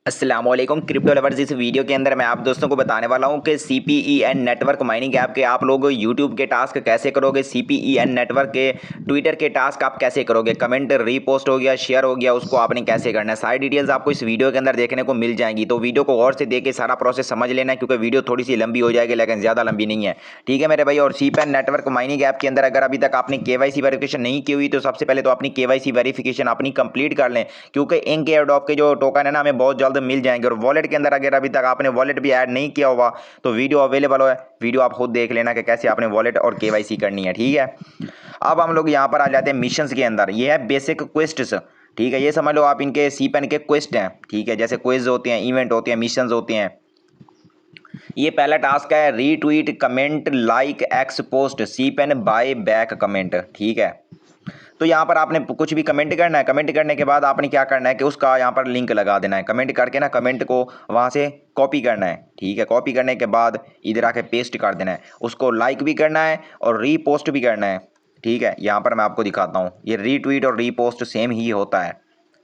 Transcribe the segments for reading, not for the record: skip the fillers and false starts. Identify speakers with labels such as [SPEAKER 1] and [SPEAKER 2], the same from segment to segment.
[SPEAKER 1] अस्सलामुअलैकुम crypto lovers. इस video के अंदर मैं आप दोस्तों को बताने वाला हूं कि CPEN नेटवर्क माइनिंग ऐप के आप लोग यूट्यूब के टास्क कैसे करोगे। CPEN नेटवर्क के ट्विटर के टास्क आप कैसे करोगे, कमेंट रीपोस्ट हो गया, शेयर हो गया, उसको आपने कैसे करना है, सारी डिटेल्स आपको इस वीडियो के अंदर देखने को मिल जाएंगी। तो वीडियो को गौर से देख के सारा प्रोसेस समझ लेना है, क्योंकि वीडियो थोड़ी सी लंबी हो जाएगी लेकिन ज़्यादा लंबी नहीं है। ठीक है मेरे भाई। और CPEN नेटवर्क माइनिंग ऐप के अंदर अगर अभी तक आपने KYC वेरिफिकेशन नहीं की हुई तो सबसे पहले तो अपनी KYC वेरिफिकेशन अपनी कंप्लीट कर लें, क्योंकि इनके एयरड्रॉप के जो टोकन है ना हमें बहुत जल्द मिल जाएंगे। और वॉलेट के अंदर अगर अभी तक आपने वॉलेट भी ऐड नहीं किया हुआ तो वीडियो अवेलेबल है, वीडियो आप खुद देख लेना कि कैसे आपने वॉलेट और KYC करनी है। ठीक है, अब हम लोग यहाँ पर आ जाते हैं मिशंस के अंदर। ये है बेसिक क्वेस्ट्स। ठीक है, ये समझ लो आप इनके CPEN के क्वेस्ट हैं। ठीक है, जैसे क्विज होते हैं, इवेंट होते हैं, मिशंस होते हैं। ये पहला टास्क है retweet comment like x post CPEN buy back comment. ठीक है, तो यहाँ पर आपने कुछ भी कमेंट करना है। कमेंट करने के बाद आपने क्या करना है कि उसका यहाँ पर लिंक लगा देना है। कमेंट करके ना कमेंट को वहाँ से कॉपी करना है। ठीक है, कॉपी करने के बाद इधर आके पेस्ट कर देना है। उसको लाइक भी करना है और रीपोस्ट भी करना है। ठीक है, यहाँ पर मैं आपको दिखाता हूँ, ये रीट्वीट और रीपोस्ट सेम ही होता है,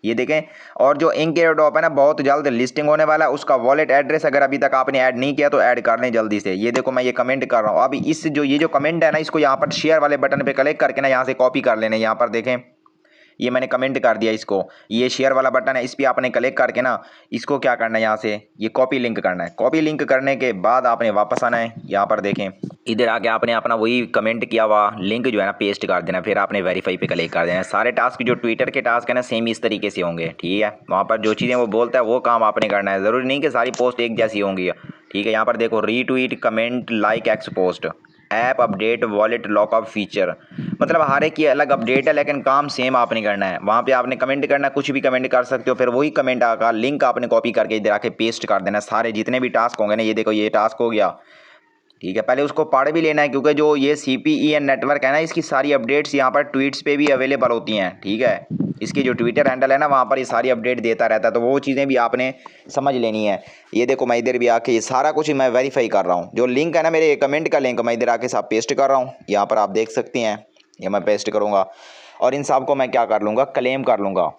[SPEAKER 1] ये देखें। और जो इनके एयरड्रॉप है ना बहुत जल्द लिस्टिंग होने वाला है, उसका वॉलेट एड्रेस अगर अभी तक आपने ऐड नहीं किया तो ऐड कर लें जल्दी से। ये देखो मैं ये कमेंट कर रहा हूँ। अभी इस ये जो कमेंट है ना इसको यहाँ पर शेयर वाले बटन पे क्लिक करके ना यहाँ से कॉपी कर लेना। यहाँ पर देखें, ये मैंने कमेंट कर दिया इसको, ये शेयर वाला बटन है, इस पर आपने क्लिक करके ना इसको क्या करना है, यहाँ से ये कॉपी लिंक करना है। कॉपी लिंक करने के बाद आपने वापस आना है। यहाँ पर देखें, इधर आके आपने अपना वही कमेंट किया हुआ लिंक जो है ना पेस्ट कर देना, फिर आपने वेरीफाई पे क्लिक कर देना। सारे टास्क जो ट्विटर के टास्क है ना सेम इस तरीके से होंगे। ठीक है, वहाँ पर जो चीज़ें वो बोलता है वो काम आपने करना है, ज़रूरी नहीं कि सारी पोस्ट एक जैसी होंगी। ठीक है, यहाँ पर देखो retweet comment like x post app update wallet lockup feature, मतलब हर एक की अलग अपडेट है लेकिन काम सेम आपने करना है। वहाँ पे आपने कमेंट करना है, कुछ भी कमेंट कर सकते हो, फिर वही कमेंट का लिंक आपने कॉपी करके इधर आके पेस्ट कर देना। सारे जितने भी टास्क होंगे ना, ये देखो ये टास्क हो गया। ठीक है, पहले उसको पढ़ भी लेना है, क्योंकि जो ये CPEN नेटवर्क है ना इसकी सारी अपडेट्स यहाँ पर ट्वीट्स पे भी अवेलेबल होती हैं। ठीक है, इसकी जो ट्विटर हैंडल है ना वहाँ पर ये सारी अपडेट देता रहता है, तो वो चीज़ें भी आपने समझ लेनी है। ये देखो मैं इधर भी आके ये सारा कुछ मैं वेरीफाई कर रहा हूँ। जो लिंक है ना मेरे कमेंट का लिंक मैं इधर आके सब पेस्ट कर रहा हूँ। यहाँ पर आप देख सकते हैं, ये मैं पेस्ट करूँगा और इन सब को मैं क्या कर लूँगा, क्लेम कर लूँगा।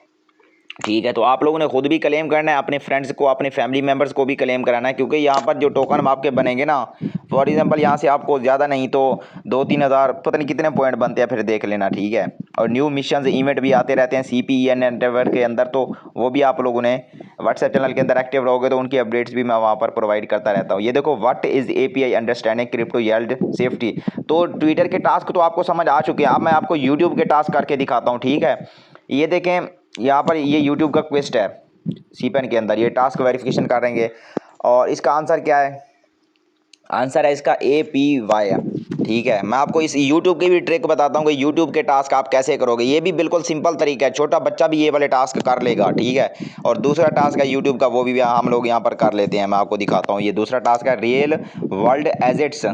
[SPEAKER 1] ठीक है, तो आप लोगों ने खुद भी क्लेम करना है, अपने फ्रेंड्स को अपने फैमिली मेम्बर्स को भी क्लेम कराना है, क्योंकि यहाँ पर जो टोकन आपके बनेंगे ना, फॉर एग्जांपल यहाँ से आपको ज़्यादा नहीं तो 2-3 हज़ार पता नहीं कितने पॉइंट बनते हैं, फिर देख लेना। ठीक है, और न्यू मिशन इवेंट भी आते रहते हैं CPEN नेटवर्क के अंदर, तो वो भी आप लोगों ने व्हाट्सएप चैनल के अंदर एक्टिव रहोगे तो उनकी अपडेट्स भी मैं वहाँ पर प्रोवाइड करता रहता हूँ। ये देखो what is API understanding crypto yield safety. तो ट्विटर के टास्क तो आपको समझ आ चुके हैं, अब मैं आपको यूट्यूब के टास्क करके दिखाता हूँ। ठीक है, ये देखें यहाँ पर ये यूट्यूब का क्वेस्ट है CPEN के अंदर, ये टास्क वेरिफिकेशन करेंगे और इसका आंसर क्या है, आंसर है इसका APY। ठीक है, मैं आपको इस यूट्यूब की भी ट्रिक बताता हूँ कि यूट्यूब के टास्क आप कैसे करोगे। ये भी बिल्कुल सिंपल तरीका है, छोटा बच्चा भी ये वाले टास्क कर लेगा। ठीक है, और दूसरा टास्क है यूट्यूब का, वो भी हम लोग यहाँ पर कर लेते हैं। मैं आपको दिखाता हूँ, ये दूसरा टास्क है real world assets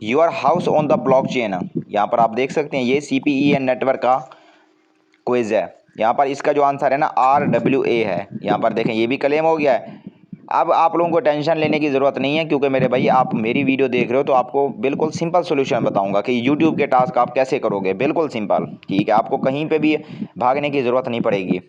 [SPEAKER 1] your house on the blockchain. यहाँ पर आप देख सकते हैं ये CPEN नेटवर्क का क्विज है। यहाँ पर इसका जो आंसर है ना RWA है। यहाँ पर देखें ये भी क्लेम हो गया है। अब आप लोगों को टेंशन लेने की ज़रूरत नहीं है, क्योंकि मेरे भाई आप मेरी वीडियो देख रहे हो तो आपको बिल्कुल सिंपल सोल्यूशन बताऊंगा कि यूट्यूब के टास्क आप कैसे करोगे, बिल्कुल सिंपल। ठीक है, आपको कहीं पे भी भागने की ज़रूरत नहीं पड़ेगी।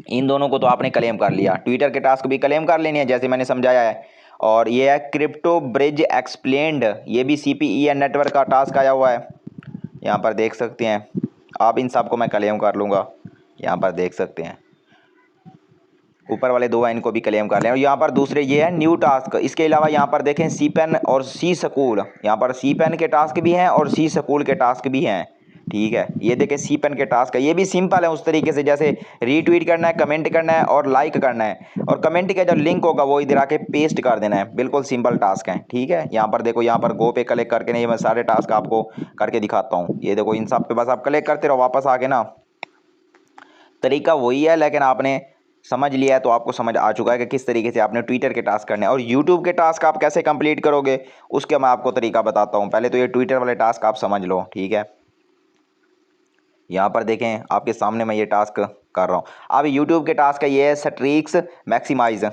[SPEAKER 1] इन दोनों को तो आपने क्लेम कर लिया, ट्विटर के टास्क भी क्लेम कर लेनी है जैसे मैंने समझाया है। और ये है क्रिप्टो ब्रिज एक्सप्लेन्ड, ये भी CPEN नेटवर्क का टास्क आया हुआ है। यहाँ पर देख सकते हैं आप, इन सब को मैं क्लेम कर लूँगा। यहाँ पर देख सकते हैं ऊपर वाले दो हैं, इनको भी क्लेम कर लें। और यहाँ पर दूसरे ये है न्यू टास्क। इसके अलावा यहाँ पर देखें CPEN और C स्कूल, यहाँ पर CPEN के टास्क भी हैं और C स्कूल के टास्क भी हैं। ठीक है, ये देखें CPEN के टास्क है, ये भी सिंपल है उस तरीके से, जैसे रीट्वीट करना है, कमेंट करना है और लाइक करना है, और कमेंट का जो लिंक होगा वो इधर आके पेस्ट कर देना है। बिल्कुल सिंपल टास्क है। ठीक है, यहाँ पर देखो, यहाँ पर गो पे क्लिक करके नहीं, मैं सारे टास्क आपको करके दिखाता हूँ। ये देखो इन सब पे बस आप क्लिक करते रहो, वापस आके ना तरीका वही है, लेकिन आपने समझ लिया है तो आपको समझ आ चुका है कि किस तरीके से आपने ट्विटर के टास्क करने हैं। और यूट्यूब के टास्क आप कैसे कंप्लीट करोगे उसके मैं आपको तरीका बताता हूं। पहले तो ये ट्विटर वाले टास्क आप समझ लो। ठीक है, यहाँ पर देखें आपके सामने मैं ये टास्क कर रहा हूँ। अब यूट्यूब के टास्क है, ये है streaks maximise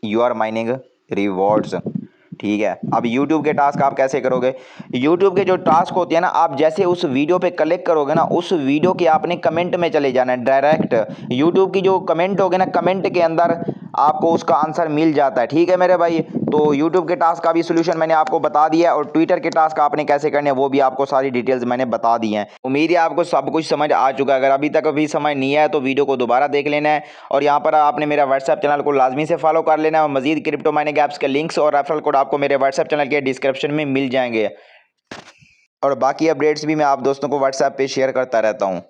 [SPEAKER 1] your mining rewards. ठीक है। अब यूट्यूब के टास्क आप कैसे करोगे? यूट्यूब के जो टास्क होते हैं ना, आप जैसे उस वीडियो पे क्लिक करोगे ना, उस वीडियो के आपने कमेंट में चले जाना है डायरेक्ट। यूट्यूब की जो कमेंट होगे ना, कमेंट के अंदर आपको उसका आंसर मिल जाता है। ठीक है मेरे भाई, तो यूट्यूब के टास्क का भी सोल्यूशन मैंने आपको बता दिया है, और ट्विटर के टास्क आपने कैसे करने हैं वो भी आपको सारी डिटेल्स मैंने बता दी हैं। उम्मीद है आपको सब कुछ समझ आ चुका है। अगर अभी तक अभी समझ नहीं आया तो वीडियो को दोबारा देख लेना है, और यहाँ पर आपने मेरा व्हाट्सएप चैनल को लाजमी से फॉलो कर लेना है, और मजीद क्रिप्टो माइनिंग ऐप्स के लिंक्स और रेफरल कोड आपको मेरे व्हाट्सएप चैनल के डिस्क्रिप्शन में मिल जाएंगे। और बाकी अपडेट्स भी मैं आप दोस्तों को व्हाट्सएप पे शेयर करता रहता हूँ।